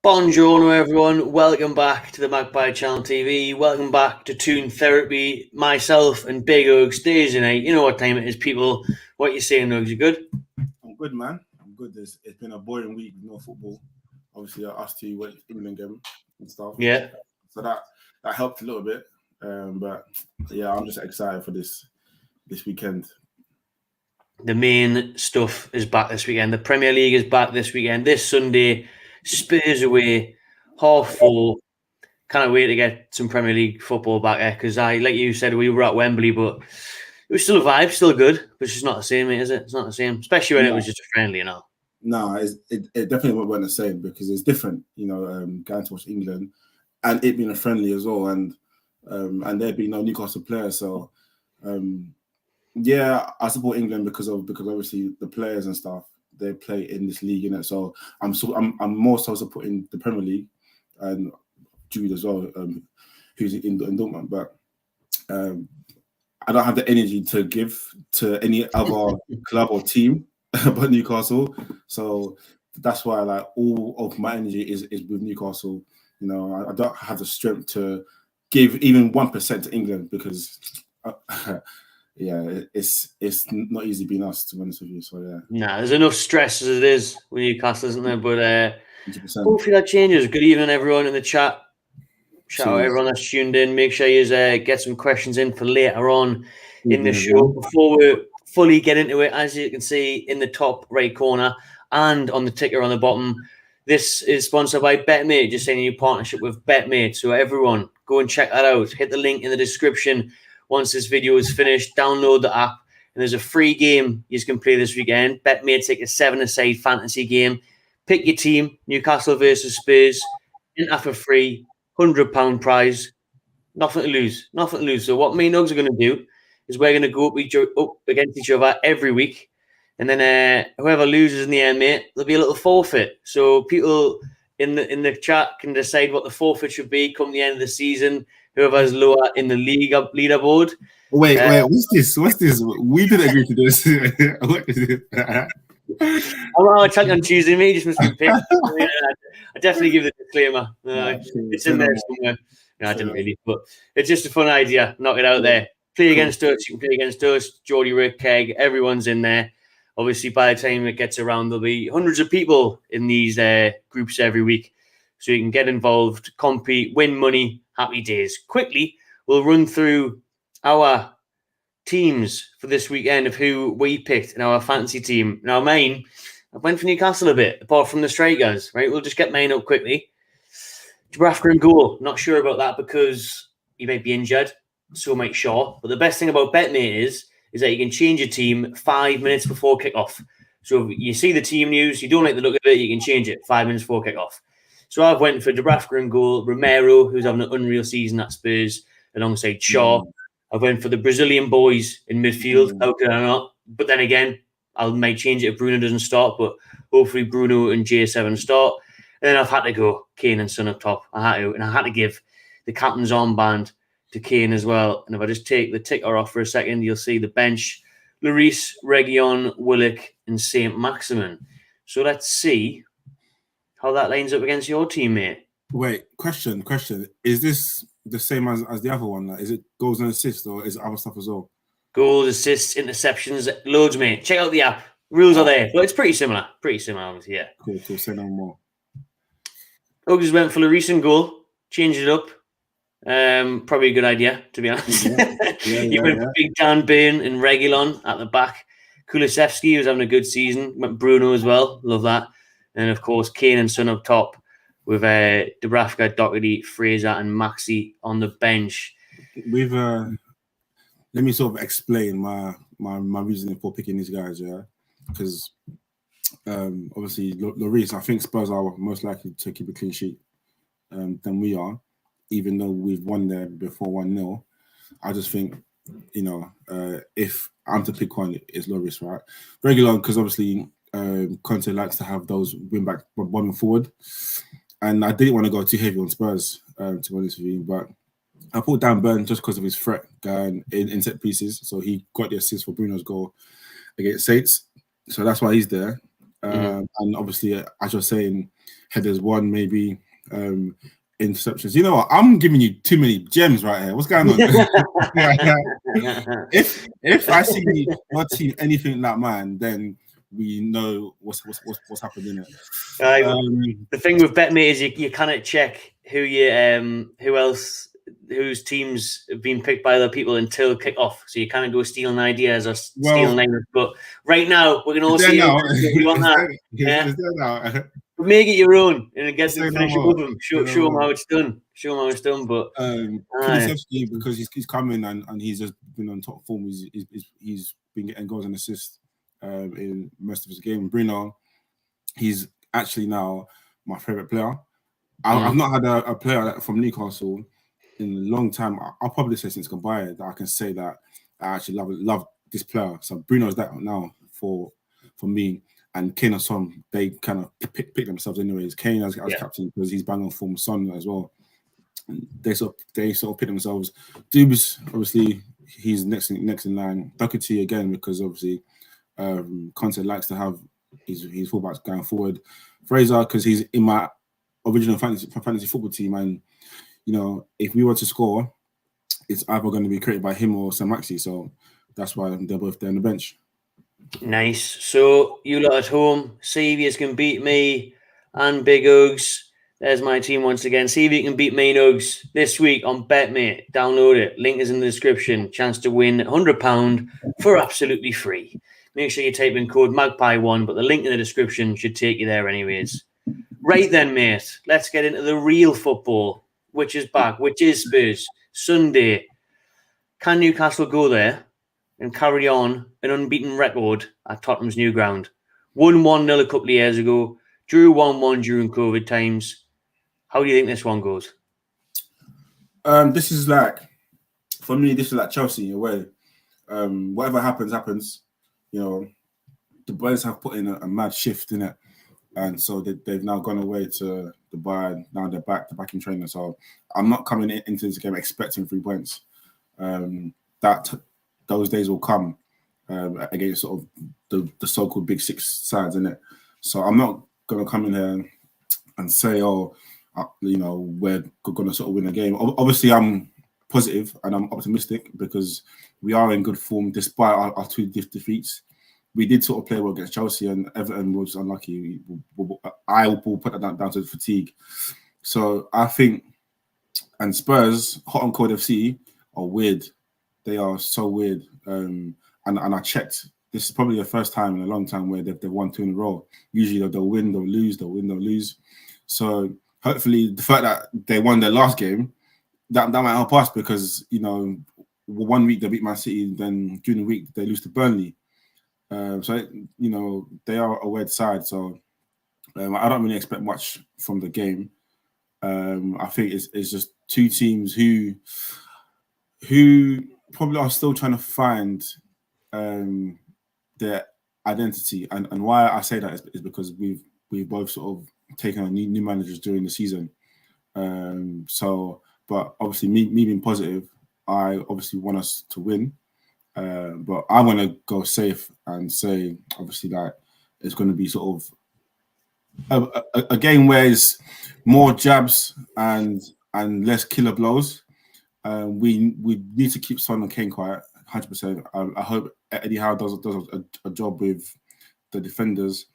Buongiorno everyone, welcome back to the Magpie Channel TV, welcome back to Toon Therapy, myself and Big Oaks, Thursday night. You know what time it is, people. What you saying, Oaks? You good? I'm good, man. I'm good. It's been a boring week with no football. Obviously, us two went England game and stuff. Yeah. So that helped a little bit. But yeah, I'm just excited for this weekend. The main stuff is back this weekend. The Premier League is back this weekend. This Sunday, Spurs away, 4:30. Can't wait to get some Premier League football back there because like you said, we were at Wembley, but it was still a vibe, still good, but it's just not the same, is it? It's not the same, especially when it was just a friendly, you know. No, it definitely wasn't the same because it's different, going to watch England and it being a friendly as well, and there being no Newcastle players. So, yeah, I support England because obviously the players and stuff they play in this league, innit? So I'm more so supporting the Premier League and Jude as well, who's in Dortmund, but I don't have the energy to give to any other club or team but Newcastle. So that's why all of my energy is with Newcastle. You know, I don't have the strength to give even 1% to England because it's not easy being us, to be honest with you. So yeah. Nah, there's enough stress as it is with Newcastle, isn't there? But 100%. hopefully that changes. Good evening, everyone in the chat. Shout out everyone that's tuned in. Make sure you get some questions in for later on in the show. Before we fully get into it, as you can see in the top right corner and on the ticker on the bottom, this is sponsored by BetMate, just saying a new partnership with BetMate. So everyone, go and check that out. Hit the link in the description. Once this video is finished, download the app. And there's a free game you can play this weekend. BetMate take a 7-a-side fantasy game. Pick your team, Newcastle versus Spurs. Enter for free. £100 prize. Nothing to lose. Nothing to lose. So what me and Nugs are going to do is we're going to go up against each other every week. And then whoever loses in the end, mate, there'll be a little forfeit. So people in the chat can decide what the forfeit should be come the end of the season. Whoever's lower in the leaderboard. Wait, what's this? We didn't agree to this. What is it? I'm going to check on Tuesday, mate. Just must be picked. I definitely give the disclaimer. It's in there somewhere. No, I didn't really, but it's just a fun idea. Knock it out there. Play against us. You can play against us. Geordie, Rick, Keg. Everyone's in there. Obviously, by the time it gets around, there'll be hundreds of people in these groups every week. So you can get involved, compete, win money. Happy days. Quickly, we'll run through our teams for this weekend of who we picked in our fantasy team. Now, mine, I went for Newcastle a bit, apart from the strikers, right? We'll just get mine up quickly. Dubravka in goal. Not sure about that because he might be injured. So might Shaw. But the best thing about BetMate is that you can change your team 5 minutes before kickoff. So if you see the team news, you don't like the look of it, you can change it 5 minutes before kickoff. So I've went for Dubravka in goal, Romero, who's having an unreal season at Spurs, alongside Shaw. I went for the Brazilian boys in midfield. How could I not? But then again, I might change it if Bruno doesn't start, but hopefully Bruno and J7 start. And then I've had to go Kane and Son up top. I had to give the captain's armband to Kane as well. And if I just take the ticker off for a second, you'll see the bench: Lloris, Reguilon, Willock, and Saint Maximin. So let's see how that lines up against your teammate. Wait, question. Is this the same as the other one? Is it goals and assists, or is it other stuff as well? Goals, assists, interceptions, loads, mate. Check out the app. Rules are there, but it's pretty similar. Obviously, yeah. Cool. Say no more. Oaks just went for Lloris in goal. Changed it up. Probably a good idea, to be honest. You went for Big Dan Burn and Reguilon at the back. Kulusevski was having a good season. Went Bruno as well. Love that. And of course, Kane and Son up top with Dubravka, Doherty, Fraser, and Maxi on the bench. We've let me sort of explain my reasoning for picking these guys, yeah. Because obviously, Lloris, I think Spurs are most likely to keep a clean sheet than we are, even though we've won there before 1-0. I just think, if I'm to pick one, it's Lloris, right? Regular, because obviously Conte likes to have those win back bottom forward. And I didn't want to go too heavy on Spurs, to be honest with you, but I put down Burn just because of his threat in set pieces. So he got the assist for Bruno's goal against Saints. So that's why he's there. And obviously, as you're saying, headers won, maybe interceptions. You know what? I'm giving you too many gems right here. What's going on? If I see your team anything like mine, then we know what's happening. The thing with BetMate is you cannot check whose teams have been picked by other people until kick-off. So you kind of go stealing ideas or stealing language. But right now, we can all see you on that. But make it your own and get to finish it with them. Show them how it's done. Show them how it's done. But Kulusevski, because he's coming and he's just been on top form. He's been getting goals and assists in most of his game. Bruno, he's actually now my favorite player. I've not had a player from Newcastle in a long time. I'll probably say since Gabaya that I can say that I actually love this player. So Bruno's that now for me. And Kane and Son, they kind of pick themselves anyways. Kane as captain because he's bang on form. Son as well. They sort of pick themselves. Dubas, obviously, he's next in line. Doherty again because obviously Conte likes to have his fullbacks going forward. Fraser because he's in my original fantasy football team, and you know if we were to score, it's either going to be created by him or Sam Maxey. So that's why they're both there on the bench. Nice. So you lot at home, see if you can beat me and Big Ugs. There's my team once again. See if you can beat me and Ugs this week on BetMate. Download it. Link is in the description. Chance to win £100 for absolutely free. Make sure you type in code Magpie1, but the link in the description should take you there anyways. Right then, mate. Let's get into the real football, which is back, which is Spurs. Sunday. Can Newcastle go there and carry on an unbeaten record at Tottenham's new ground? Won 1-0 a couple of years ago, drew 1-1 during COVID times. How do you think this one goes? This is like Chelsea in a way. Whatever happens. You know, the boys have put in a mad shift in it, and so they've now gone away to Dubai. Now they're back in training. So I'm not coming into this game expecting 3 points. Those days will come against sort of the so-called big six sides, innit? So I'm not going to come in here and say, we're going to sort of win a game. Obviously, I'm positive and I'm optimistic because we are in good form despite our 2 defeats. We did sort of play well against Chelsea and Everton was unlucky. I will put that down to fatigue. So I think, and Spurs, hot and cold FC, are weird. They are so weird. And I checked. This is probably the first time in a long time where they've won 2 in a row. Usually they'll win, they'll lose, they'll win, they'll lose. So hopefully the fact that they won their last game, that might help us because, you know, 1 week they beat Man City, then during the week they lose to Burnley. So, you know, they are a weird side. So I don't really expect much from the game. I think it's just 2 teams who probably are still trying to find their identity. And why I say that is because we've both sort of taken on new managers during the season. But obviously me being positive, I obviously want us to win. But I want to go safe and say, obviously, that it's going to be sort of a game where it's more jabs and less killer blows. We need to keep Son and Kane quiet, 100%. I hope Eddie Howe does a job with the defenders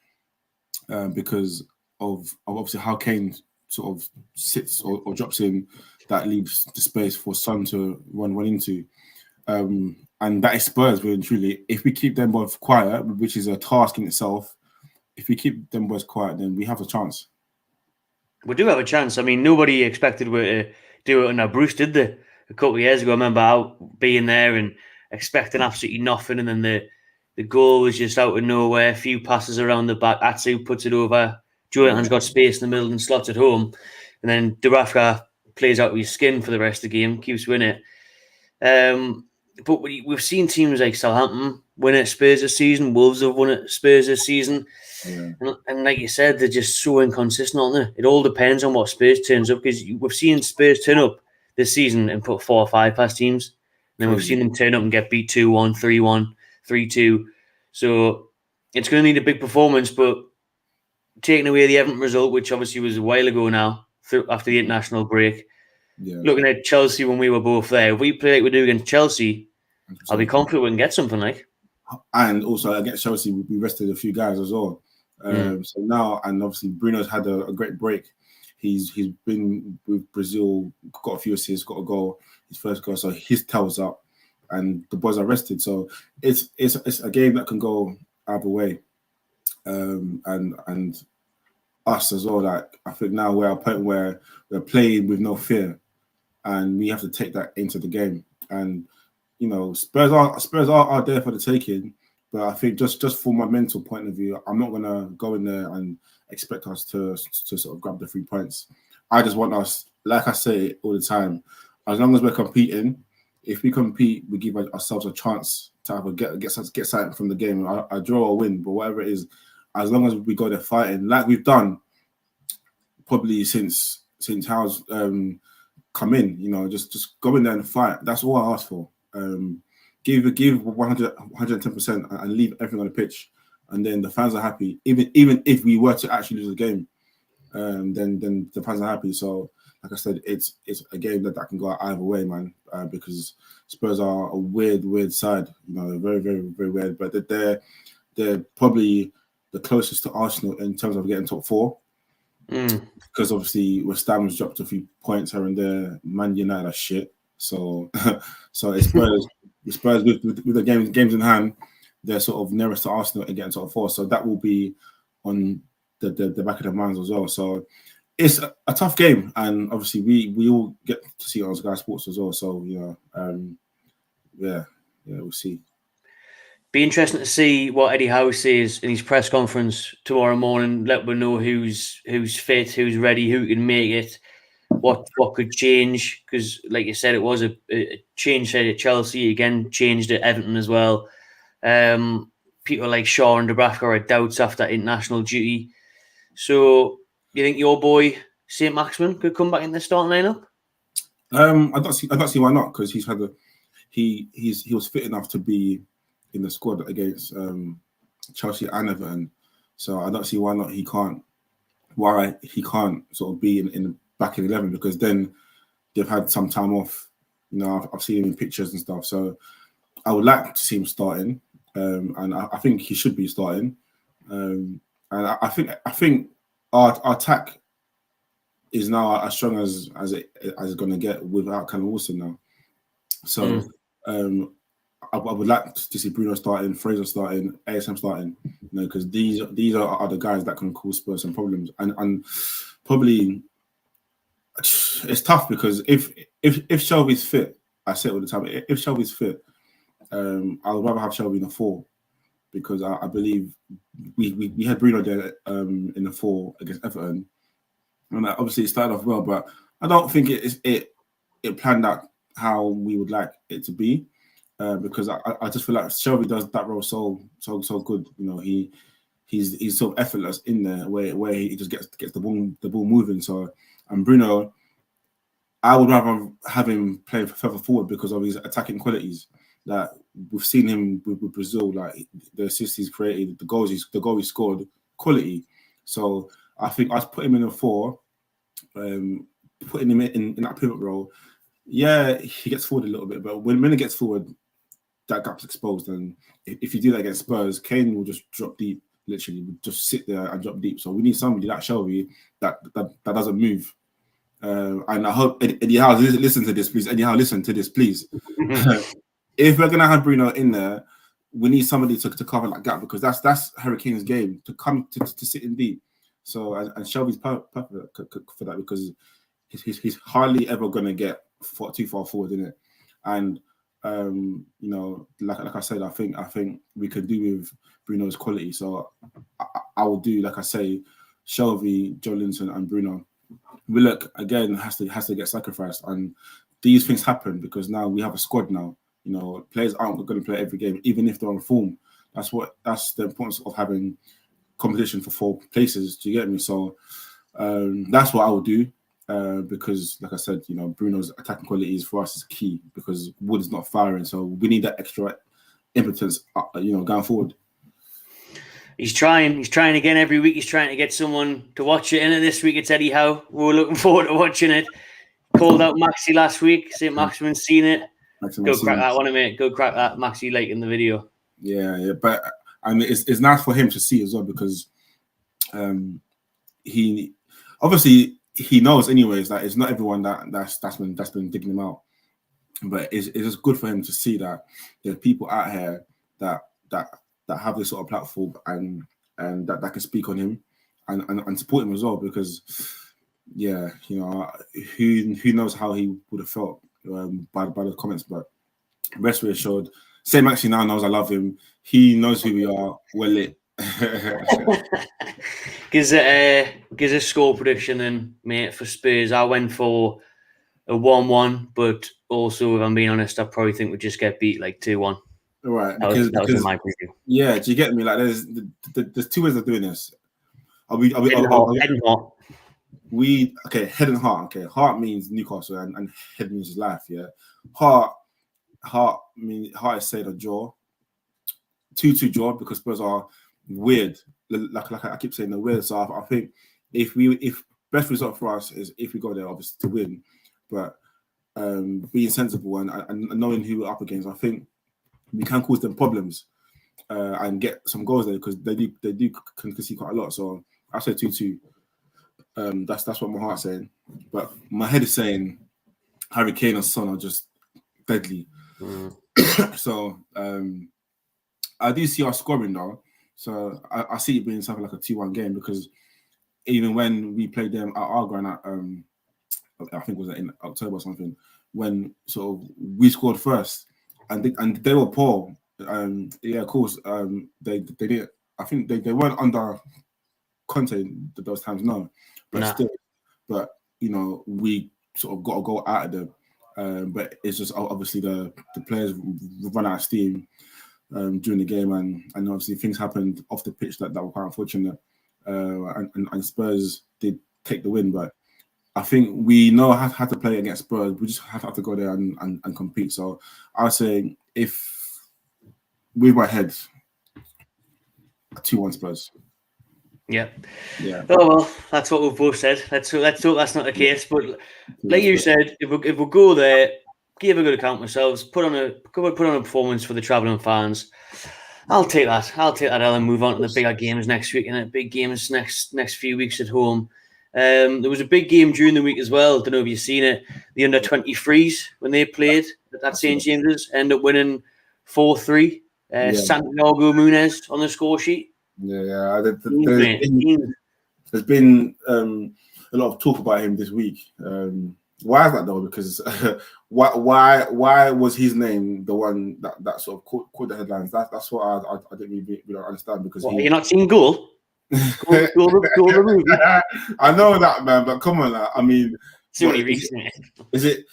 because of obviously how Kane sort of sits or drops in, that leaves the space for Son to run into. And that is Spurs, really and truly. If we keep them both quiet, which is a task in itself, if we keep them both quiet, then we have a chance. We do have a chance. I mean, nobody expected we to do it under Bruce, did they? A couple of years ago, I remember out being there and expecting absolutely nothing, and then the goal was just out of nowhere. A few passes around the back. Atsu puts it over. Johan's got space in the middle and slots it home. And then Dubravka plays out with his skin for the rest of the game, keeps winning it. But we've seen teams like Southampton win at Spurs this season. Wolves have won at Spurs this season. Yeah. And like you said, they're just so inconsistent, aren't they? It all depends on what Spurs turns up, because we've seen Spurs turn up this season and put 4 or 5 past teams. And then we've seen them turn up and get beat 2-1, 3-1, 3-2. So it's going to need a big performance, but taking away the Everton result, which obviously was a while ago now, after the international break. Yeah. Looking at Chelsea when we were both there, if we play like we do against Chelsea, 100%. I'll be confident we can get something like. And also against Chelsea, we rested a few guys as well. So now, and obviously Bruno's had a great break. He's been with Brazil, got a few assists, got a goal, his first goal. So his tail's up, and the boys are rested. So it's a game that can go either way. And us as well. Like I think now we're at a point where we're playing with no fear, and we have to take that into the game. And you know, Spurs are there for the taking. But I think just from my mental point of view, I'm not gonna go in there and expect us to sort of grab the 3 points. I just want us, like I say all the time, as long as we're competing. If we compete, we give ourselves a chance to have get something from the game. I draw or win, but whatever it is, as long as we go there fighting, like we've done probably since Howard's come in, you know, just go in there and fight. That's all I ask for. Give 110% and leave everything on the pitch, and then the fans are happy. Even if we were to actually lose the game, then the fans are happy. So, like I said, it's a game that can go either way, man. Because Spurs are a weird side. You know, they're very, very, very weird. But they're probably the closest to Arsenal in terms of getting top 4. Because obviously West Ham's dropped a few points here and there. Man United are shit. So it's Spurs. Spurs with the games in hand, they're sort of nearest to Arsenal and getting top 4. So that will be on the back of their minds as well. So it's a tough game, and obviously we all get to see it on Sky Sports as well. So yeah, we'll see. Be interesting to see what Eddie Howe says in his press conference tomorrow morning. Let me know who's fit, who's ready, who can make it, what could change. Because, like you said, it was a change at Chelsea, again changed at Everton as well. People like Shaw and Dubravka had doubts after international duty. So, you think your boy St. Maximin could come back in the starting lineup? I don't see why not, because he was fit enough to be in the squad against Chelsea and Everton. So I don't see why he can't sort of be in the back in 11, because then they've had some time off. You know, I've seen him in pictures and stuff. So I would like to see him starting, and I think he should be starting. And I think our attack is now as strong as it's going to get without Callum Wilson now. So I would like to see Bruno starting, Fraser starting, ASM starting, you know, because these are the guys that can cause Spurs some problems. And probably it's tough, because if Shelby's fit, I say it all the time, if Shelby's fit, I would rather have Shelby in the 4, because I believe we had Bruno there in the 4 against Everton, and obviously it started off well, but I don't think it planned out how we would like it to be, because I just feel like Shelby does that role so good. You know, he's sort of effortless in there, where he just gets the ball moving. So, and Bruno, I would rather have him play further forward because of his attacking qualities. That we've seen him with Brazil, like the assists he's created, the goal he scored, quality. So I think us put him in a 4, putting him in that pivot role. Yeah, he gets forward a little bit, but when he gets forward, that gap's exposed. And if you do that against Spurs, Kane will just drop deep, literally, just sit there and drop deep. So we need somebody like Shelby that doesn't move. And I hope Eddie Howe listen to this, please. Eddie Howe, listen to this, please. If we're gonna have Bruno in there, we need somebody to cover that gap, because that's Harry Kane's game, to come to sit in deep. So and Shelby's perfect for that, because he's hardly ever gonna get too far forward in it. And you know, like I said, I think we could do with Bruno's quality. So I will do, like I say, Shelby, Joe Linton, and Bruno. Willock again has to get sacrificed, and these things happen because now we have a squad now. You know, players aren't going to play every game, even if they're on form. That's the importance of having competition for 4 places. Do you get me? So that's what I would do, because, like I said, you know, Bruno's attacking qualities for us is key, because Wood is not firing, so we need that extra impotence, you know, going forward. He's trying again every week. He's trying to get someone to watch it. And this week it's Eddie Howe. We're looking forward to watching it. Called out Maxi last week. St. Maximin's seen it. Go crack that one, mate. Go crack that. Maxi like in the video. Yeah. But I mean, it's nice for him to see as well because he obviously he knows anyways that it's not everyone that's been digging him out. But it's just good for him to see that there are people out here that have this sort of platform and that can speak on him and support him as well because who knows how he would have felt by the comments, but rest assured, Sam actually now knows I love him. He knows who we are. We're lit. Gives a score prediction then, mate, for Spurs. I went for a 1-1, but also, if I'm being honest, I probably think we just get beat like 2-1. Right, because that was my preview. Yeah, do you get me? Like, there's two ways of doing this. Head and heart. Head and heart. Okay, heart means Newcastle, and head means his life. Yeah, heart is saying a draw. 2-2 draw because Spurs are weird. Like I keep saying, they're weird. So I think if best result for us is if we go there, obviously to win, but being sensible and knowing who we're up against, I think we can cause them problems and get some goals there because they do concede quite a lot. So I say 2-2. That's what my heart's saying, but my head is saying Harry Kane and Son are just deadly. So I do see us scoring though. So I see it being something like a 2-1 game because even when we played them at our ground at I think it was in October or something, when sort of we scored first and they were poor. Of course, they didn't. I think they weren't under Conte those times, no. But still, we sort of got a goal out of them. But it's just obviously the players run out of steam during the game, and obviously things happened off the pitch that were quite unfortunate. And Spurs did take the win, but I think we know how to play against Spurs. We just have to go there and compete. So I'd say if with my head, 2-1 Spurs. Yeah. Oh well, that's what we've both said. Let's hope that's not the case. But like you said, if we go there, give a good account of ourselves, put on a performance for the travelling fans. I'll take that. I'll and move on to the bigger games next week and the big games next few weeks at home. There was a big game during the week as well. Don't know if you've seen it. The under-23s when they played at St James's end up winning 4-3. Santiago Munez on the score sheet. Yeah. There's been a lot of talk about him this week. Why is that though? Because why was his name the one that sort of caught the headlines? That's what I didn't really understand. Because you're not seeing goal. Goal the movie. I know that, man, but come on, I mean, is it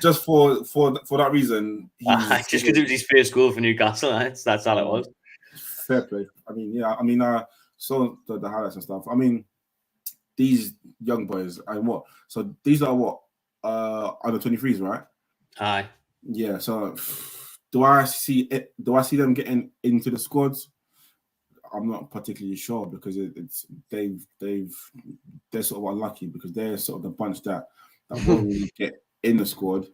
just for that reason? Just because it was his first goal for Newcastle. That's all it was. Fair play. I mean, saw the highlights and stuff. I mean, these young boys and what? So these are what under 23s, right? Aye. Yeah. So do I see them getting into the squads? I'm not particularly sure because they're sort of unlucky because they're sort of the bunch that won't really get in the squad,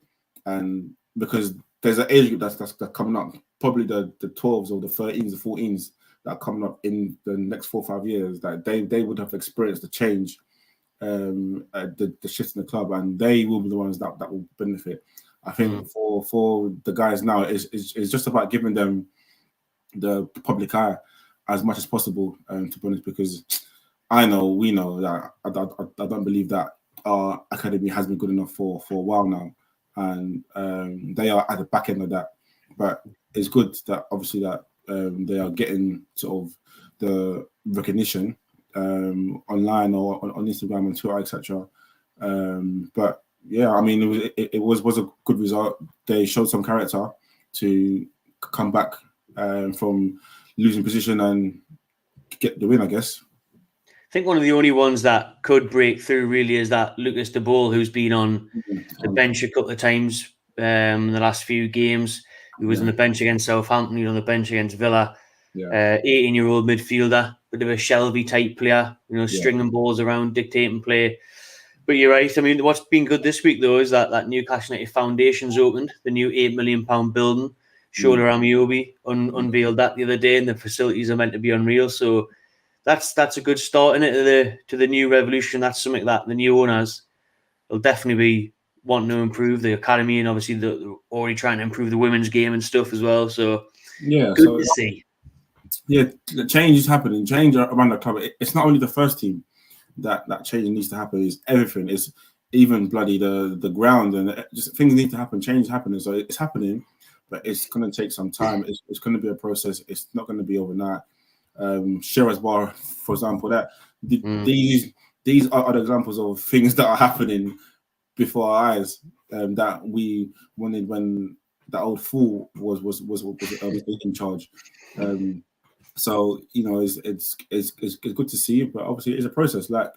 and because there's an age group that's coming up, probably the 12s or the 13s, the 14s that are coming up in the next 4 or 5 years that they would have experienced the change, the shift in the club, and they will be the ones that will benefit. I think for the guys now, it's just about giving them the public eye as much as possible, to be honest, because we know that I don't believe that our academy has been good enough for a while now, and they are at the back end of that. But it's good that obviously that they are getting sort of the recognition online or on Instagram and Twitter, etc. But yeah, I mean, it was a good result. They showed some character to come back from losing position and get the win, I guess. I think one of the only ones that could break through really is that Lucas De Boer, who's been on the bench a couple of times in the last few games. He was on the bench against Southampton, he was on the bench against Villa. Yeah. 18-year-old midfielder, bit of a Shelby type player, stringing balls around, dictating play. But you're right. I mean, what's been good this week, though, is that Newcastle United Foundation's opened, the new £8 million building. Shola Amiobi unveiled that the other day, and the facilities are meant to be unreal. So that's a good start in it to the new revolution. That's something that the new owners will definitely be wanting to improve the academy, and obviously they're already trying to improve the women's game and stuff as well. So good to see. Yeah, the change is happening. Change around the club. It's not only the first team that change needs to happen. It's everything. It's even bloody the ground, and just things need to happen. Change is happening. So it's happening, but it's going to take some time. It's going to be a process. It's not going to be overnight. Shearer's Bar, for example, these are the examples of things that are happening before our eyes that we wanted when that old fool was in charge. So it's good to see, but obviously it's a process. Like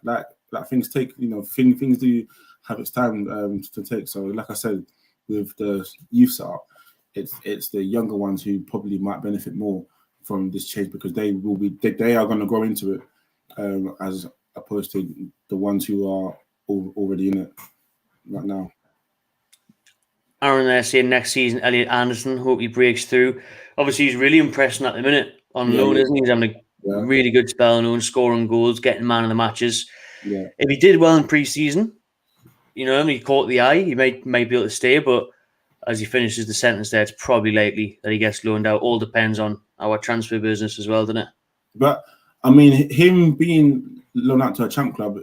things take, things do have its time to take. So like I said, with the youth setup, it's the younger ones who probably might benefit more from this change because they are going to grow into it as opposed to the ones who are already in it right now. Aaron there saying next season, Elliot Anderson, hope he breaks through. Obviously, he's really impressing at the minute on loan, isn't he? He's having a really good spell on loan, scoring goals, getting man of the matches. Yeah. If he did well in pre-season, he caught the eye, he might be able to stay, but as he finishes the sentence there, it's probably likely that he gets loaned out. All depends on our transfer business as well, doesn't it? But, I mean, him being loaned out to a champ club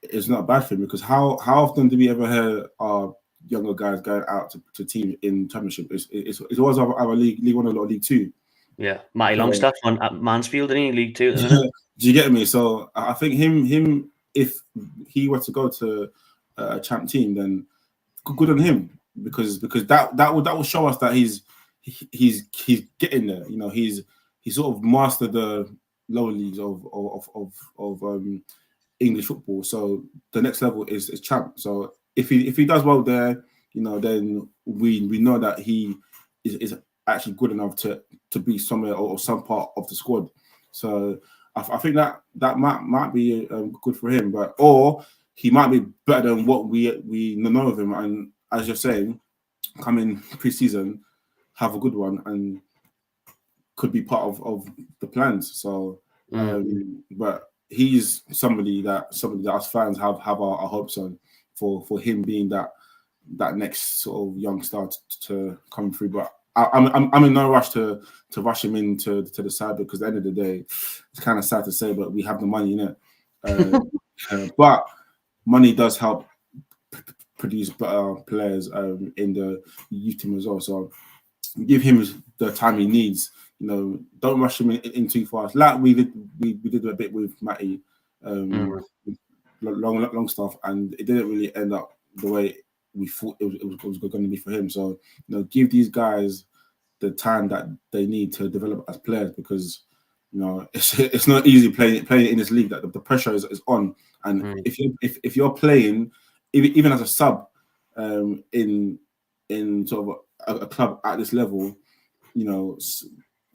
is not a bad thing because how often do we ever hear our younger guys going out to team in championship? It's always our League 1 or League 2. Yeah, Matty Longstaff at Mansfield, didn't he? League 2 at the minute. Do you get me? So I think him if he were to go to a champ team, then good on him because that will show us that he's getting there. He's sort of mastered the lower leagues of English football. So the next level is champ. So if he does well there, then we know that he is actually good enough to be somewhere or some part of the squad. So I think that might be good for him, or he might be better than what we know of him. And as you're saying, come in pre-season, have a good one, and could be part of the plans. So, but he's somebody that us fans have our hopes on for him being that next sort of young star to come through. But I'm in no rush to rush him into the side because at the end of the day, it's kind of sad to say, but we have the money in it. But money does help produce better players in the youth team as well. So give him the time he needs. Don't rush him in too fast. Like we did a bit with Matty, long stuff, and it didn't really end up the way we thought it was going to be for him. So give these guys the time that they need to develop as players because it's not easy playing in this league. That the pressure is on, and if you're playing even as a sub in sort of a club at this level,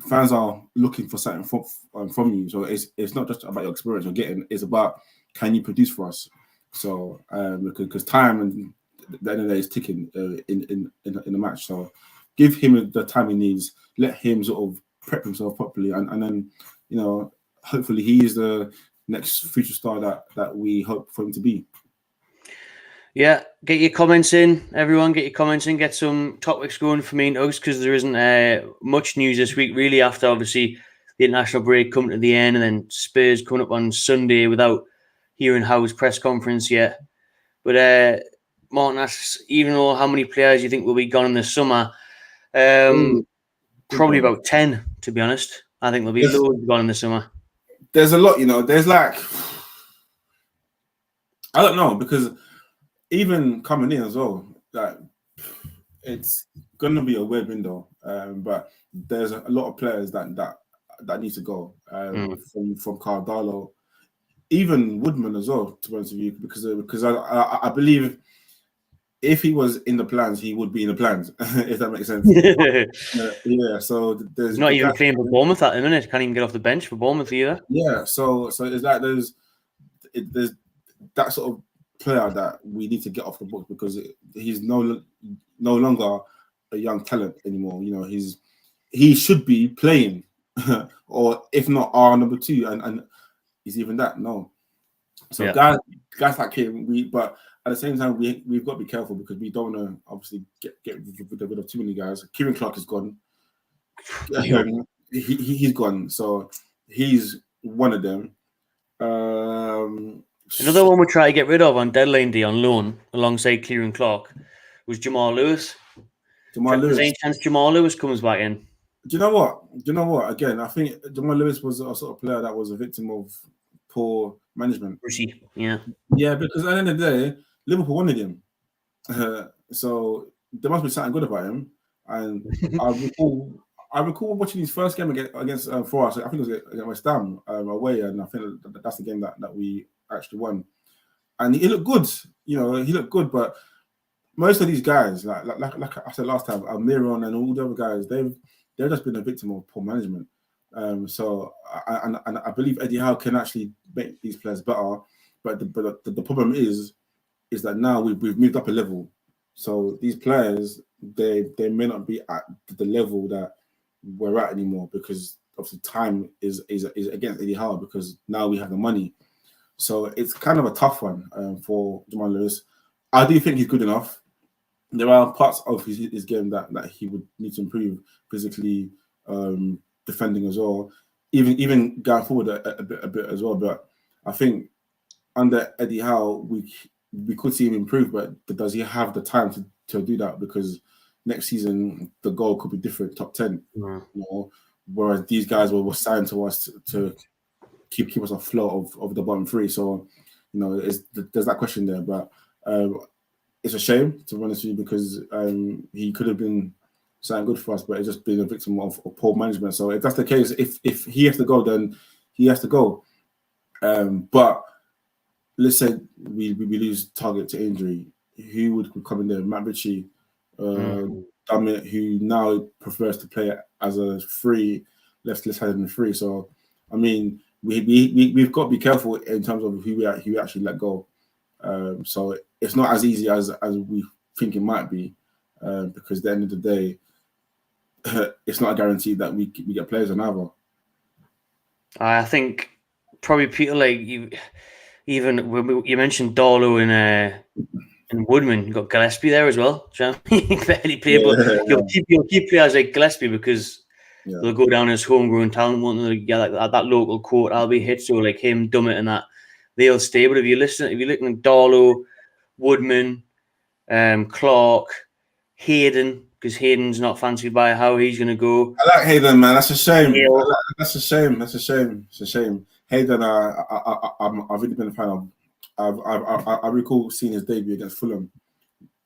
fans are looking for something from you. So it's not just about your experience you're getting; it's about can you produce for us. So because time and the end of the day is ticking in the match. So give him the time he needs. Let him sort of prep himself properly, and then hopefully he is the next future star that we hope for him to be. Yeah, get your comments in, everyone. Get your comments in. Get some topics going for me and Uggs because there isn't much news this week, really, after obviously the international break coming to the end and then Spurs coming up on Sunday without hearing Howe's press conference yet. But Martin asks, even though how many players you think will be gone in the summer? Probably about 10, to be honest. I think there'll be loads gone in the summer. There's a lot, there's like, I don't know, because even coming in as well, like it's going to be a weird window, but there's a lot of players that need to go from Cardalo, even Woodman as well. To be honest with you, because I believe if he was in the plans, he would be in the plans. If that makes sense. Yeah. So there's He's not even playing for Bournemouth at the minute. Can't even get off the bench for Bournemouth either. Yeah. So it's like there's that sort of player that we need to get off the books because he's no longer a young talent anymore. You know, he should be playing, or if not our number 2, and is even that no. So guys like him, but at the same time we've got to be careful because we don't want to obviously get rid of too many guys. Kieran Clark is gone. He's gone, so he's one of them. Another one we try to get rid of on deadline day on loan alongside Kieran Clark was Jamal Lewis. There's any chance Jamal Lewis comes back in? Do you know what? Again, I think Jamal Lewis was a sort of player that was a victim of poor management. Yeah, because at the end of the day, Liverpool wanted him, so there must be something good about him. And I recall watching his first game against for us. I think it was against West Ham away, and I think that's the game that we actually won. And he looked good, he looked good. But most of these guys, like I said last time, Almiron and all the other guys, they've just been a victim of poor management. So I believe Eddie Howe can actually make these players better. But the problem is that now we've moved up a level. So these players, they may not be at the level that we're at anymore because obviously time is against Eddie Howe because now we have the money. So it's kind of a tough one for Jamal Lewis. I do think he's good enough. There are parts of his game that he would need to improve physically, defending as well, even going forward a bit as well. But I think under Eddie Howe, we could see him improve, but does he have the time to do that? Because next season the goal could be different, top 10. Whereas these guys were signed to us to keep us afloat of the bottom 3. So there's that question there. But it's a shame, to be honest with you, because he could have been something good for us, but it's just been a victim of poor management. So if that's the case, if he has to go, then he has to go. But let's say we lose Target to injury, who would come in there? Matt Ritchie, Dummett, who now prefers to play as a free left-handed free. So I mean, we've got to be careful in terms of who we actually let go. So it's not as easy as we think it might be, because at the end of the day, it's not a guarantee that we get players on either. I think probably Peter, like you mentioned Darlow and Woodman. You got Gillespie there as well. He barely play, but you'll keep players like Gillespie because they'll go down as homegrown talent. Won't they? Like that local court, I'll be hit. So like him, Dummett, and that they'll stay. But if you're looking at Darlow, Woodman, Clark, Hayden, because Hayden's not fancied by how he's going to go. I like Hayden, man. That's a shame. That's a shame. It's a shame. Hayden, I've really been a fan of. I recall seeing his debut against Fulham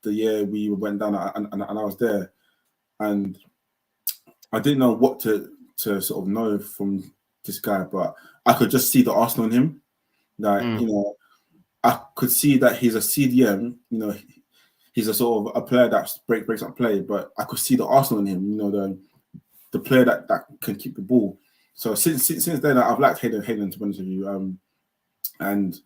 the year we went down, and I was there, and I didn't know what to sort of know from this guy, but I could just see the Arsenal in him. Like I could see that he's a CDM. He's a sort of a player that breaks up play, but I could see the Arsenal in him. The player that can keep the ball. So since then, I've liked Hayden to be honest with you. And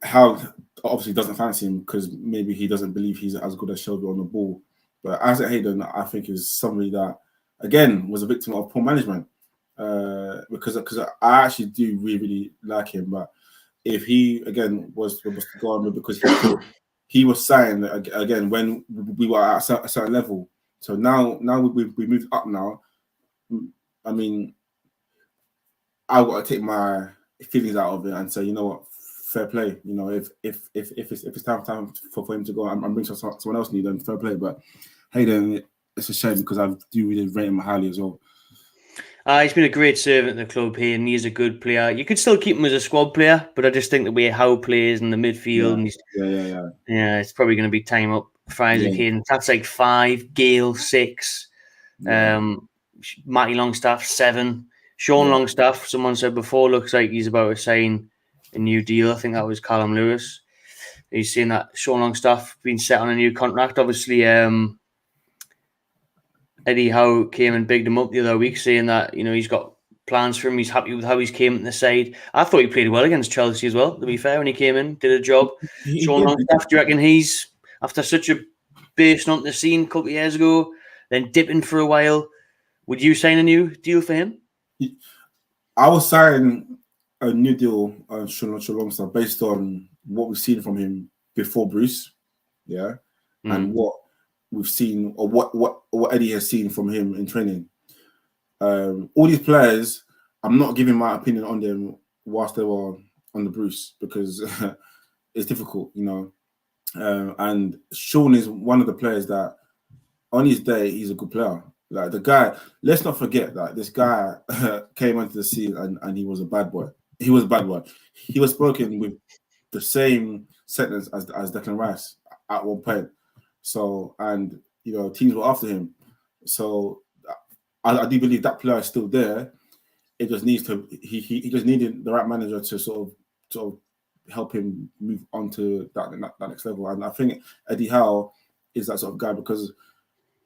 Hal obviously doesn't fancy him because maybe he doesn't believe he's as good as Shelby on the ball. But Isaac Hayden, I think, is somebody that again was a victim of poor management. Because I actually do really like him, but if he again was to go on because he was signed again when we were at a certain level. So now we moved up now. I mean, I got to take my feelings out of it and say, you know what, fair play. If it's time for him to go and bring someone else new, then fair play. But Hayden, it's a shame because I do really rate him highly as well. He's been a great servant at the club here, and he's a good player. You could still keep him as a squad player, but I just think the way Howe plays in the midfield, and it's probably going to be time up for Isaac Hayden. That's like 5, Gale 6, Matty Longstaff 7, Sean Longstaff. Someone said before looks like he's about to sign a new deal. I think that was Callum Lewis. He's saying that Sean Longstaff been set on a new contract. Obviously, Eddie Howe came and bigged him up the other week, saying that he's got plans for him. He's happy with how he's came in the side. I thought he played well against Chelsea as well, to be fair, when he came in, did a job. Sean Longstaff, do you reckon he's, after such a bursting onto the scene a couple of years ago, then dipping for a while, would you sign a new deal for him? I will sign a new deal on Sean Longstaff based on what we've seen from him before Bruce, and what we've seen, or what Eddie has seen from him in training. All these players, I'm not giving my opinion on them whilst they were on the Bruce, because it's difficult, and Sean is one of the players that on his day, he's a good player. Like the guy, let's not forget that this guy came onto the scene and he was a bad boy. He was a bad boy. He was spoken with the same sentence as Declan Rice at one point. So, and teams were after him. So I do believe that player is still there. It just needs to. He just needed the right manager to sort of help him move on to that next level. And I think Eddie Howe is that sort of guy, because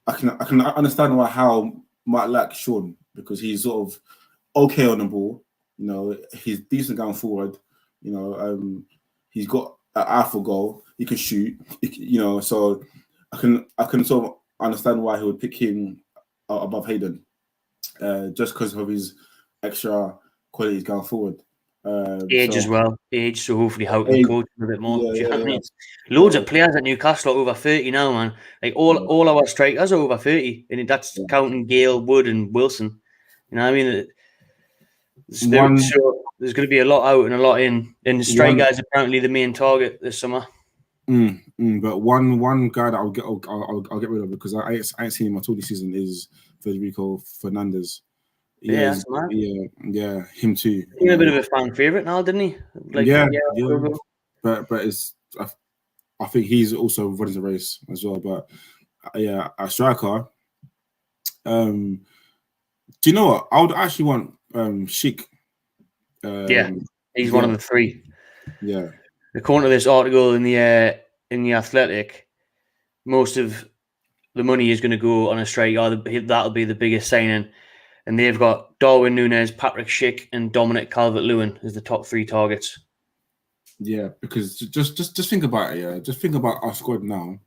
I can understand why Howe might like Sean, because he's sort of okay on the ball. He's decent going forward. He's got an eye for goal. He can shoot. So I can sort of understand why he would pick him above Hayden, just because of his extra qualities going forward. Age as well. Age, so hopefully Howe can coach him a bit more. Loads of players at Newcastle are over 30 now, man. Like all our strikers are over 30, and that's counting Gale, Wood, and Wilson. You know what I mean? There's going to be a lot out and a lot in. And the striker is apparently the main target this summer. But one guy that I'll get rid of, because I ain't seen him at all this season, is Federico Fernandez. Yeah, him too. He's a bit of a fan favorite now, didn't he? But it's I think he's also running the race as well. But a striker. Do you know what? I would actually want Sheik. He's one of the three. Yeah. According to this article in the Athletic, most of the money is going to go on a striker. That'll be the biggest signing. And they've got Darwin Núñez, Patrick Schick, and Dominic Calvert-Lewin as the top three targets. Yeah, because just think about it. Yeah, just think about our squad now.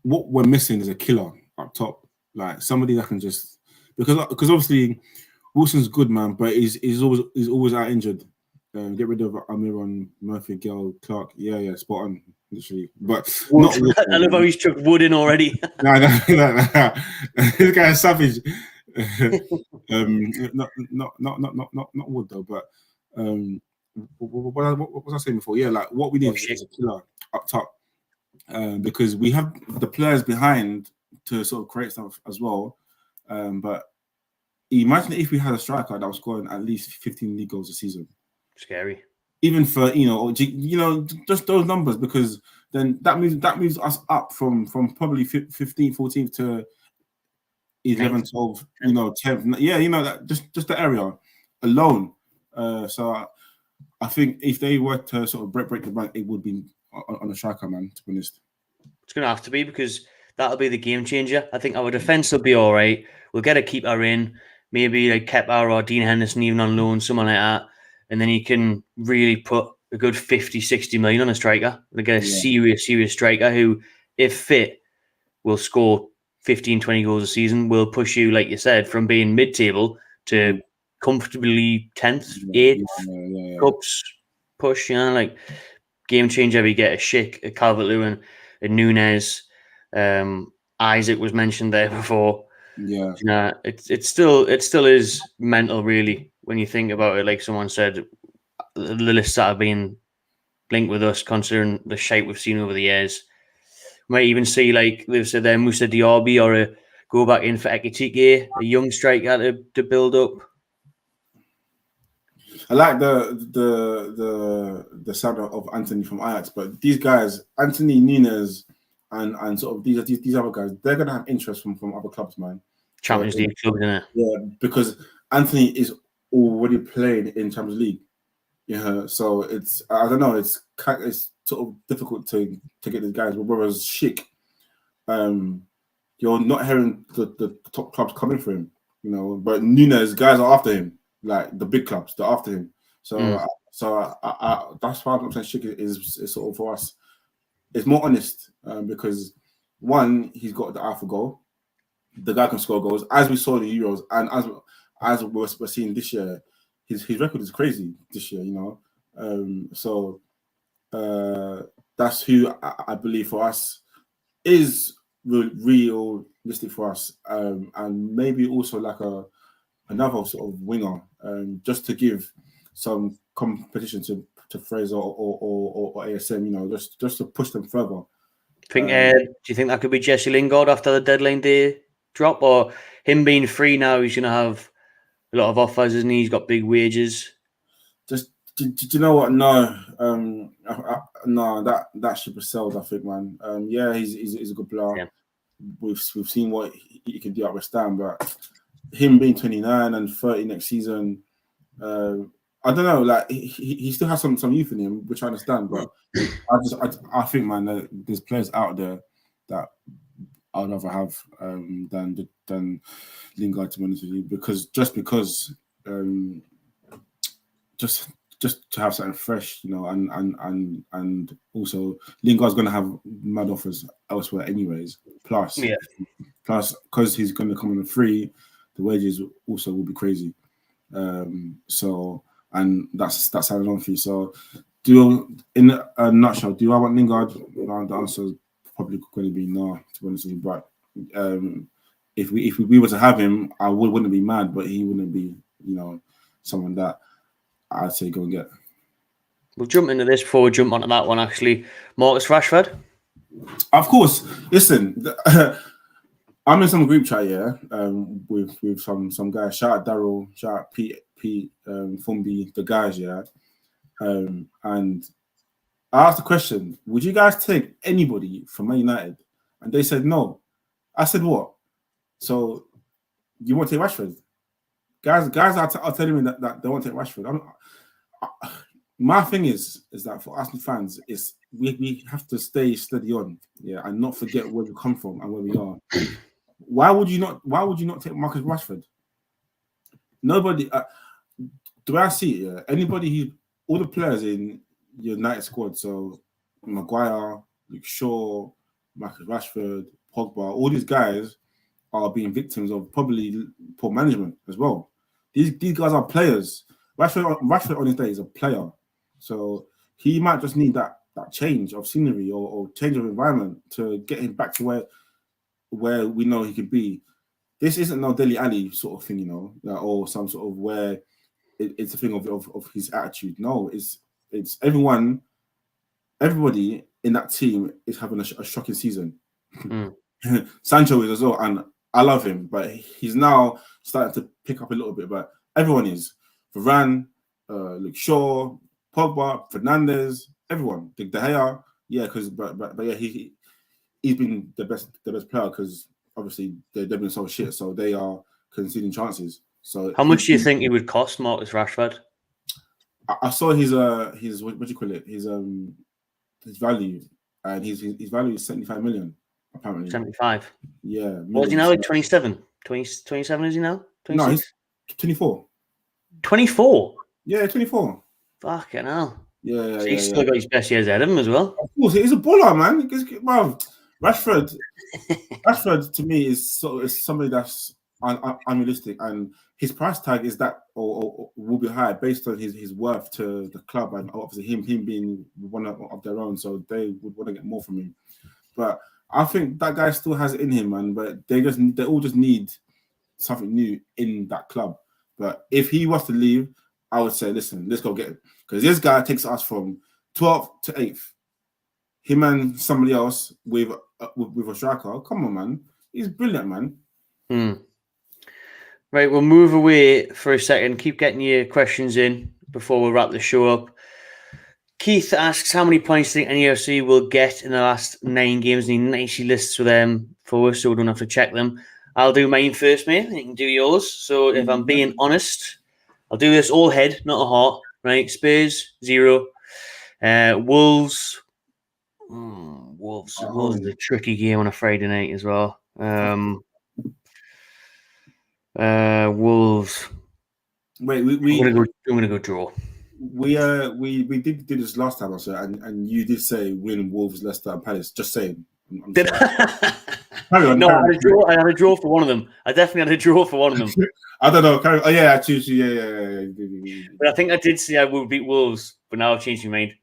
What we're missing is a killer up top, like somebody that can just, because obviously Wilson's good, man, but he's always out injured. Get rid of Almiron, Murphy, Gill, Clark. Yeah, spot on, literally. But not Wood, I love how he's chucked Wood in already. No. This guy is savage. Not Wood though, but what was I saying before? Yeah, like what we need is a killer up top, because we have the players behind to sort of create stuff as well. But imagine if we had a striker that was scoring at least 15 league goals a season. Scary. Even for just those numbers, because then that moves us up from probably 15th, 14th to 11th, 12th, 10th. Yeah, that just the area alone. So I think if they were to sort of break the bank, it would be on a striker, man, to be honest. It's going to have to be, because that'll be the game changer. I think our defence will be all right. We'll get a keeper in, maybe like Kepa or Dean Henderson even on loan, someone like that. And then he can really put a good 50, 60 million on a striker. Like a serious striker who, if fit, will score 15, 20 goals a season, will push you, like you said, from being mid-table to comfortably 10th, 8th, cups push, like game changer. We get a Schick, a Calvert-Lewin, a Núñez, Isaac was mentioned there before. Yeah. It still is mental, really, when you think about it. Like someone said, the lists that have been linked with us, considering the shape we've seen over the years. Might even see, like they've said there, Moussa Diaby, or go back in for Ekitike, a young striker to build up. I like the sound of Anthony from Ajax, but these guys, Anthony, Núñez, and sort of these other guys, they're gonna have interest from other clubs, man. Champions League clubs, isn't it? Yeah, because Anthony is already playing in Champions League. Yeah, so it's, I don't know, it's sort of difficult to get these guys. Whereas Schick, you're not hearing the top clubs coming for him, you know. But Nunes, guys are after him, like the big clubs, they're after him. So, that's why I'm saying Schick is sort of for us. It's more honest because one, he's got the eye for goal. The guy can score goals, as we saw in the Euros, and as we're seeing this year. His record is crazy this year, you know. So that's who I believe for us is realistic for us, and maybe also like another sort of winger, just to give some competition to Fraser or ASM, you know, just to push them further. Do you think that could be Jesse Lingard after the deadline day drop, or him being free now? He's going to have a lot of offers, isn't he? He's got big wages. Do you know what? No, no, that ship has sailed, I think, man. Yeah, he's a good player. Yeah. We've seen what he can do at West Ham, but him being 29 and 30 next season, I don't know. Like he still has some youth in him, which I understand, but I think, man, that there's players out there that I'd rather have than Lingard, to be honest with you, because just to have something fresh, you know, and also Lingard's going to have mad offers elsewhere anyways. Plus, because he's going to come on a free, the wages also will be crazy. So, and that's added on for you. So, in a nutshell, do I want Lingard? The answer is probably going to be no, to be honest with you. But if we were to have him, I wouldn't be mad, but he wouldn't be, you know, someone that I'd say go and get. We'll jump into this before we jump onto that one, actually. Marcus Rashford? Of course. Listen, I'm in some group chat, yeah, with some guys. Shout out Daryl, shout out Pete, Fumbi, the guys, yeah. And I asked the question, would you guys take anybody from Man United? And they said no. I said, what? So you want to take Rashford? Guys are telling me that they won't take Rashford. My thing is that for Arsenal fans, is we have to stay steady on, yeah, and not forget where we come from and where we are. Why would you not take Marcus Rashford? Nobody. The way I see it, yeah, all the players in your United squad, so Maguire, Luke Shaw, Marcus Rashford, Pogba, all these guys are being victims of probably poor management as well. These guys are players. Rashford on his day is a player, so he might just need that change of scenery or change of environment to get him back to where we know he could be. This isn't no Dele Alli sort of thing, you know, or some sort of where it's a thing of his attitude. No, it's everybody in that team is having a shocking season. Sancho is as well, and I love him, but he's now starting to pick up a little bit. But everyone is. Varane, Luke Shaw, Pogba, Fernandes, everyone. De Gea, yeah, but yeah, he's been the best player because obviously they've been so shit, so they are conceding chances. So how much do you think it would cost Marcus Rashford? I saw his what do you call it? His value, and his value is 75 million. Apparently 75. Yeah. What is he now? Like 27? 27 is he now? 26? No, he's 24. 24? Yeah, 24. Fucking hell. Yeah. So he's still got his best years ahead of him as well. Of course, he's a baller, man. Well, Rashford to me is somebody that's unrealistic, and his price tag is that or will be high based on his worth to the club, and obviously him being one of their own, so they would want to get more from him. But I think that guy still has it in him, man. But they all just need something new in that club. But if he was to leave, I would say, listen, let's go get him, because this guy takes us from 12th to 8th. Him and somebody else with a striker. Come on, man. He's brilliant, man. Right, we'll move away for a second. Keep getting your questions in before we wrap the show up. Keith asks, how many points do you think NUFC will get in the last 9 games? And he nicely lists for them for us, so we don't have to check them. I'll do mine first, mate, and you can do yours. So if I'm being honest, I'll do this all head, not a heart. Right? Spurs, 0. Wolves, Wolves. Wolves is a tricky game on a Friday night as well. Wolves. Wait, I'm gonna go draw. We did this last time, also, and you did say win Wolves, Leicester, and Palace. Just saying. Did I? No, I had a draw for one of them. I definitely had a draw for one of them. I don't know. Oh yeah, I choose you. Yeah. But I think I did say I would beat Wolves, but now I've changed my mind.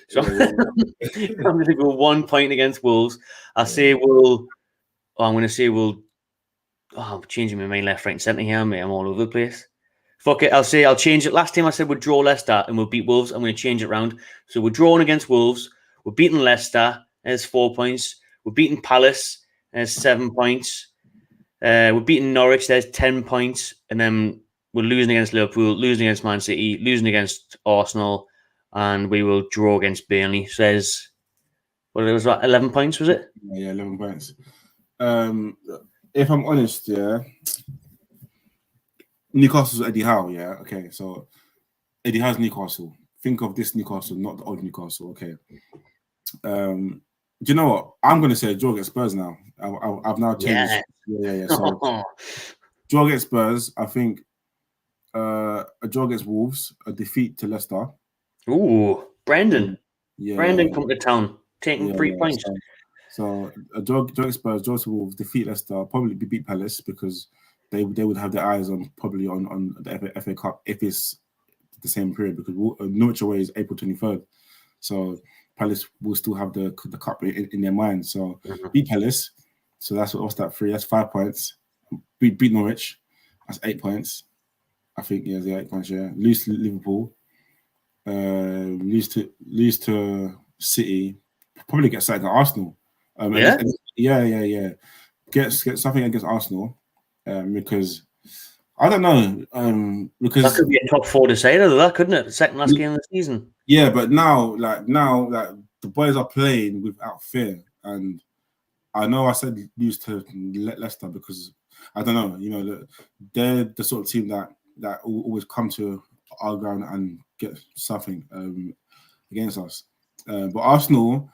So I'm going to go 1 point against Wolves. I'm going to say we'll. Oh, I'm changing my mind left, right, and centre here, mate. I'm all over the place. Fuck it. I'll change it. Last time I said we'd draw Leicester and we'll beat Wolves. I'm going to change it round. So we're drawing against Wolves. We're beating Leicester. There's 4 points. We're beating Palace. There's 7 points. We're beating Norwich. There's 10 points. And then we're losing against Liverpool, losing against Man City, losing against Arsenal, and we will draw against Burnley. So there's, what it was, about 11 points, was it? Yeah, 11 points. If I'm honest, yeah, Newcastle's Eddie Howe, yeah? Okay, so Eddie Howe's Newcastle. Think of this Newcastle, not the old Newcastle, okay? Do you know what? I'm going to say draw against Spurs now. I've now changed. Yeah. So draw against Spurs, I think a draw against Wolves, a defeat to Leicester. Ooh, Brandon. Yeah. Brandon come to town, taking 3 points. So a draw against Spurs, draw to Wolves, defeat Leicester, probably beat Palace because they would have their eyes on the FA Cup if it's the same period, because Norwich away is April 23rd. So Palace will still have the cup in their mind. So beat Palace. So what's that? 3. That's 5 points. Beat Norwich. That's 8 points. I think 8 points. Yeah. Lose to Liverpool. Lose to City. Probably get something at Arsenal. Yeah. Get something against Arsenal. Because I don't know. Because that could be a top 4 decider, that couldn't it? The second last game of the season. Yeah, but now the boys are playing without fear, and I know I said lose to Leicester because I don't know. You know, they're the sort of team that always come to our ground and get something against us. But Arsenal,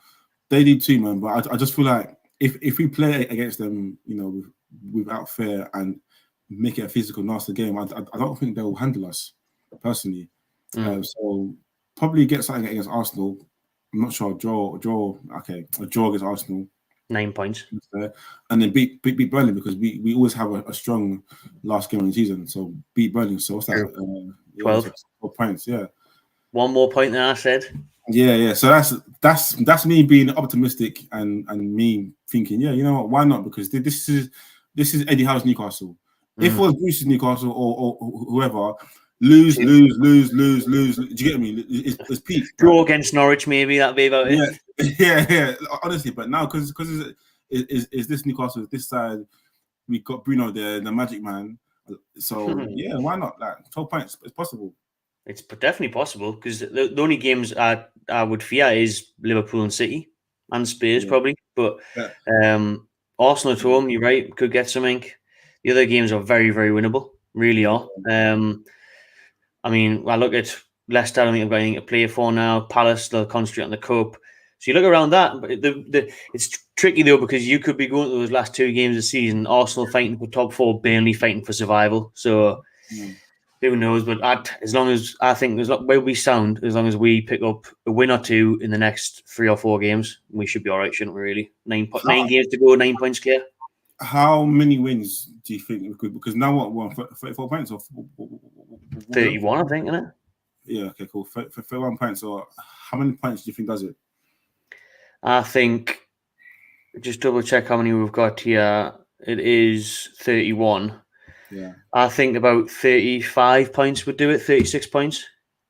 they did too, man. But I just feel like if we play against them, you know, without fear and make it a physical, nasty game, I don't think they'll handle us personally. So probably get something against Arsenal. I'm not sure. Draw. Okay, a draw against Arsenal. 9 points. And then beat Burnley because we always have a strong last game of the season. So beat Burnley. So what's that? 12 points. Yeah. 1 more point than I said. Yeah. So that's me being optimistic and me thinking, yeah, you know what? Why not? Because this is Eddie Howe's Newcastle. If it was Bruce's Newcastle or whoever, lose. Do you get me? It's peak. Draw against Norwich, maybe that'd be about it. Yeah. Honestly, but now because it's this Newcastle, this side, we got Bruno there, the Magic Man. So yeah, why not? Like 12 points, it's possible. It's definitely possible because the only games I would fear is Liverpool and City and Spurs probably, but Arsenal at home, you're right, could get something. The other games are very, very winnable, really are. I mean, I look at Leicester, I don't think I've got anything to play for now. Palace, they'll concentrate on the cup. So you look around that, but it's tricky though because you could be going to those last 2 games of the season, Arsenal fighting for top 4, Burnley fighting for survival. So who knows? But as long as where we sound, as long as we pick up a win or 2 in the next 3 or 4 games, we should be all right, shouldn't we? Really, 9 games to go, 9 points clear. How many wins do you think we could? Because now what? We're on 34 points or 31, I think, isn't it? Yeah. Okay. Cool. 31 points. Or how many points do you think does it? I think. Just double check how many we've got here. It is 31. Yeah. I think about 35 points would do it. 36 points,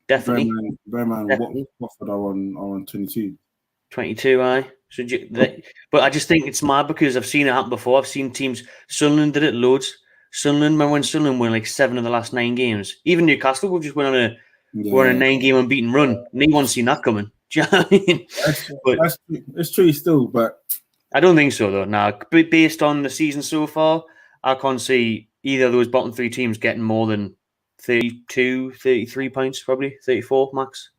definitely. Bear man, Watford are on 22. 22, aye. So, but I just think it's mad because I've seen it happen before. I've seen teams. Sunderland did it loads. Remember when Sunderland won like 7 of the last 9 games? Even Newcastle will just went on a 9-game unbeaten run. No one's seen that coming. Do you know what I mean? It's true still, but I don't think so though. Now, based on the season so far, I can't see either of those bottom 3 teams getting more than 32, 33 points, probably 34 max.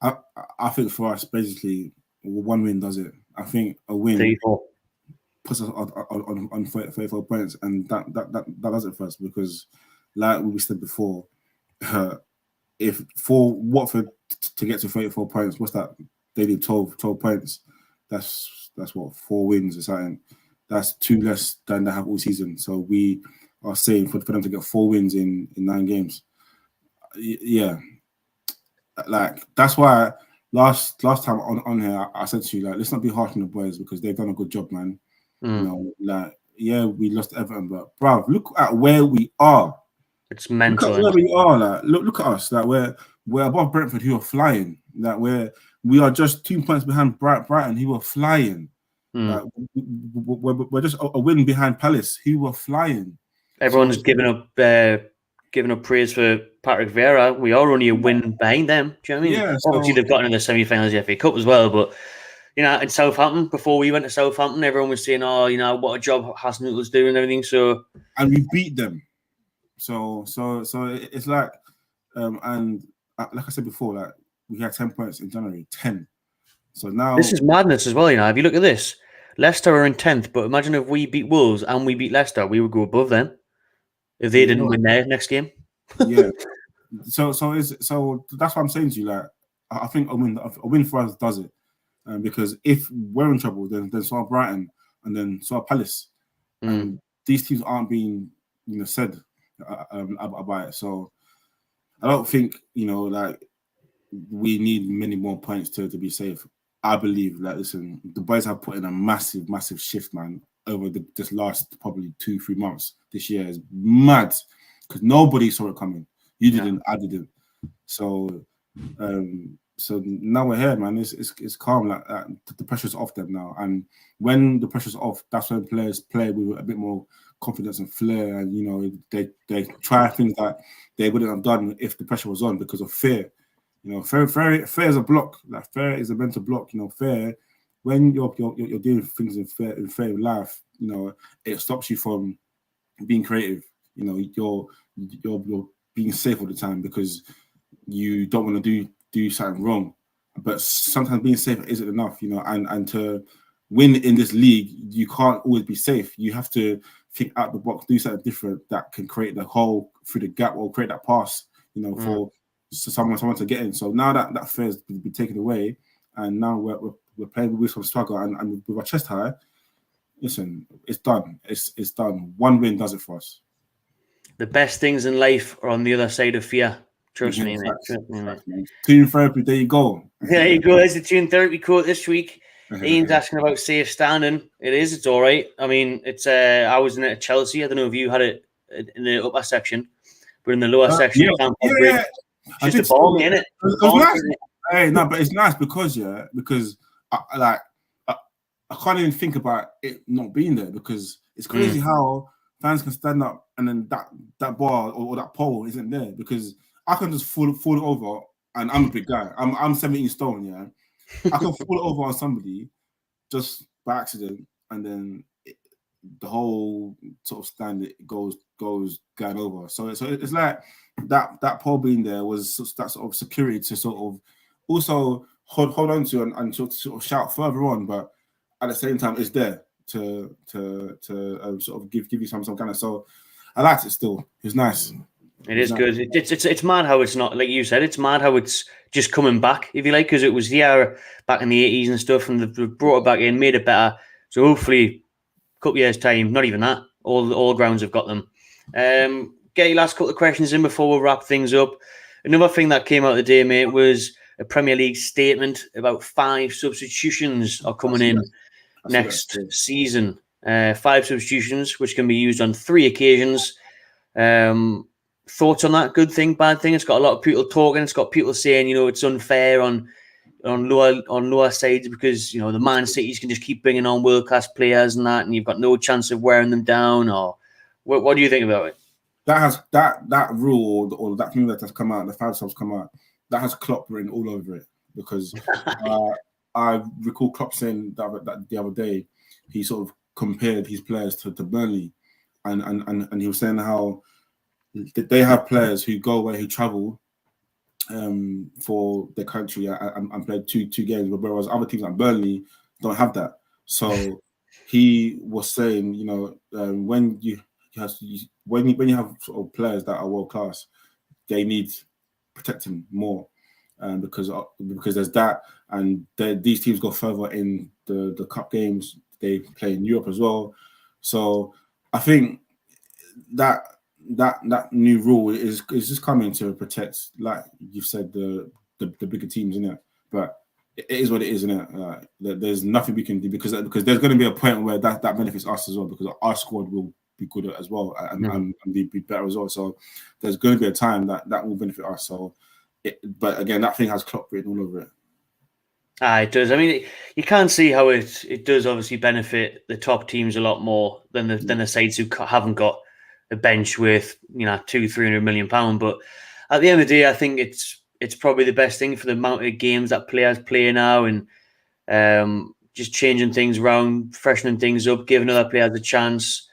I think for us, basically, one win does it. I think a win 34 puts us on 34 points, and that does it first, because, like we said before, if for Watford to get to 34 points, what's that? They did 12 points. That's what, 4 wins or something. That's 2 less than they have all season. So we are saying for them to get 4 wins in 9 games. Yeah, like that's why last time on here I said to you, like, let's not be harsh on the boys, because they've done a good job, man. You know, like, yeah, we lost Everton, but bruv, look at where we are. It's mental. Look at where we are. Like, look at us. Like, we're above Brentford, who are flying. Like, we are just 2 points behind Brighton, who are flying. Like, we're just a win behind Palace, who are flying. Everyone's giving up praise for Patrick Vieira. We are only a win behind them. Do you know what I mean? Yeah, obviously they've gotten in the semi-finals of the FA Cup as well, but you know, in Southampton, before we went to Southampton, everyone was saying, "Oh, you know, what a job Hasenhüttl's doing and everything." So, and we beat them. So it's like, and like I said before, like, we had 10 points in January, 10. So now this is madness as well. You know, if you look at this, Leicester are in 10th, but imagine if we beat Wolves and we beat Leicester, we would go above them if they didn't win their next game. Yeah. So that's what I'm saying to you. Like, I think a win for us does it, because if we're in trouble, then so are Brighton, and then so are Palace, and these teams aren't being, you know, said about it. So I don't think, you know, like, we need many more points to be safe. I believe, like, listen, the boys have put in a massive shift, man, over this last probably 2-3 months. This year is mad, because nobody saw it coming. You didn't, I didn't. So now we're here, man. It's calm. Like, the pressure's off them now, and when the pressure's off, that's when players play with a bit more confidence and flair, and, you know, they try things that they wouldn't have done if the pressure was on, because of fear. You know, fear is a block. Like, fear is a mental block. You know, fear, when you're doing things in fear in life, you know, it stops you from being creative. You know, you're being safe all the time because you don't want to do something wrong. But sometimes being safe isn't enough. You know, and to win in this league, you can't always be safe. You have to think out the box, do something different that can create the hole through the gap, or create that pass, you know, for someone to get in. So now that fear has been taken away, and now we're playing with some struggle, and with our chest high. Listen, it's done. It's done. One win does it for us. The best things in life are on the other side of fear. Trust me, mate. Toon Therapy, there you go. There you go. There's the Toon Therapy quote this week. Ian's asking about safe standing. It's all right. I mean, it's I was in it at Chelsea. I don't know if you had it in the upper section, but in the lower section, I just a ball, innit? It was nice. Hey, no, but it's nice because I can't even think about it not being there, because it's crazy how fans can stand up and then that bar or that pole isn't there, because I can just fall over, and I'm a big guy. I'm 17 stone, yeah. I can fall over on somebody just by accident, and then the whole sort of stand goes going over. So it's like that pole being there was that sort of security to sort of also hold on to and sort of shout further on, but at the same time it's there to sort of give you some kind of. So I liked it still. It was nice. It is good. It's mad how it's not, like you said, it's mad how it's just coming back, if you like, because it was here back in the 80s and stuff, and they've brought it back in, made it better. So hopefully a couple of years' time, not even that, all grounds have got them. Get your last couple of questions in before we wrap things up. Another thing that came out of the day, mate, was a Premier League statement about 5 substitutions are coming in next season. 5 substitutions, which can be used on 3 occasions. Thoughts on that? Good thing, bad thing? It's got a lot of people talking. It's got people saying, you know, it's unfair on lower sides, because, you know, the Man Cities can just keep bringing on world-class players and that, and you've got no chance of wearing them down. Or what do you think about it? That rule or that thing that has come out, the 5 subs come out, that has Klopp written all over it, because I recall Klopp saying that the other day, he sort of compared his players to Burnley, and he was saying how they have players who go away, who travel, for their country and played two games, whereas other teams like Burnley don't have that. So he was saying, you know, when you have sort of players that are world class, they need protecting more, because there's that, and these teams go further in the cup games. They play in Europe as well. So I think that new rule is just coming to protect, like you've said, the bigger teams, isn't it? But it is what it is, isn't it? There's nothing we can do because there's going to be a point where that benefits us as well, because our squad will be good as well and be better as well. So there's going to be a time that will benefit us. So, but again, that thing has Klopp written all over it. It does. I mean, you can't see how it does obviously benefit the top teams a lot more than the sides who haven't got a bench with, you know, £200-300 million. But at the end of the day, I think it's probably the best thing for the amount of games that players play now, and just changing things around, freshening things up, giving other players a chance.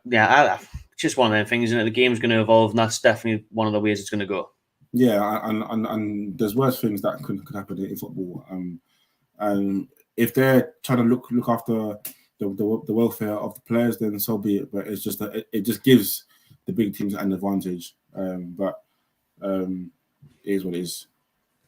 Yeah, it's just one of them things, isn't it? The game's going to evolve, and that's definitely one of the ways it's going to go. Yeah, and there's worse things that could happen in football. And if they're trying to look after the welfare of the players, then so be it. But it's just that it just gives the big teams an advantage. But it is what it is.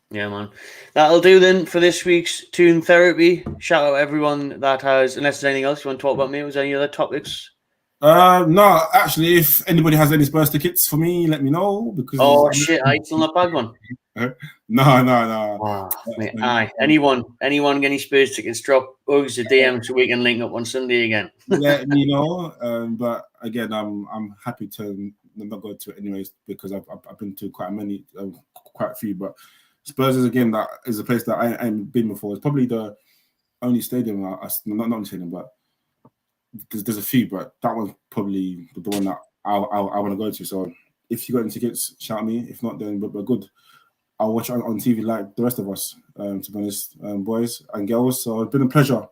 Yeah, man. That'll do then for this week's Toon Therapy. Shout out everyone that has, unless there's anything else you want to talk about, mate. Was there any other topics? No, actually, if anybody has any Spurs tickets for me, let me know. Because shit, I still not bag one. No. Oh, mate, aye. Anyone get any Spurs tickets? Drop us a DM so we can link up on Sunday again. Let me know. But again, I'm happy to not go to it anyways, because I've been to quite a few. But Spurs is a game that is a place that I ain't been before. It's probably the only stadium not only stadium, but there's a few, but that one's probably the one that I want to go to. So if you got any tickets, shout me. If not, then we're good. I'll watch it on TV like the rest of us, to be honest, boys and girls. So it's been a pleasure.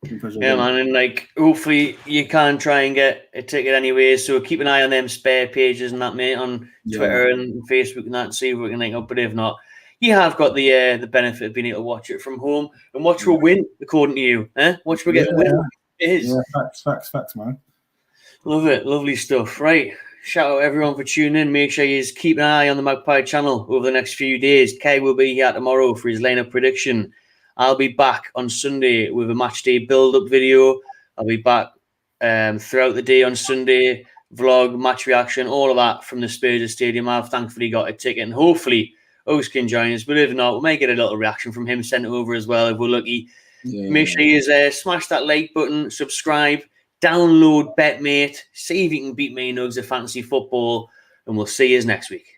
Yeah, man, and like hopefully you can try and get a ticket anyway. So keep an eye on them spare pages and that, mate, on Twitter and Facebook and that, and see if we can link up. But if not, you have got the benefit of being able to watch it from home and watch for a win, according to you. Watch for get a win. It is. Yeah, facts, man. Love it. Lovely stuff. Right. Shout out everyone for tuning in. Make sure you keep an eye on the Magpie channel over the next few days. Kay will be here tomorrow for his lineup prediction. I'll be back on Sunday with a match day build-up video. I'll be back throughout the day on Sunday, vlog, match reaction, all of that from the Spurs Stadium. I've thankfully got a ticket, and hopefully Oaks can join us. But if not, we may get a little reaction from him sent over as well if we're lucky. Yeah. Make sure you smash that like button, subscribe, download BetMate, see if you can beat me in Nugs of fantasy football, and we'll see you next week.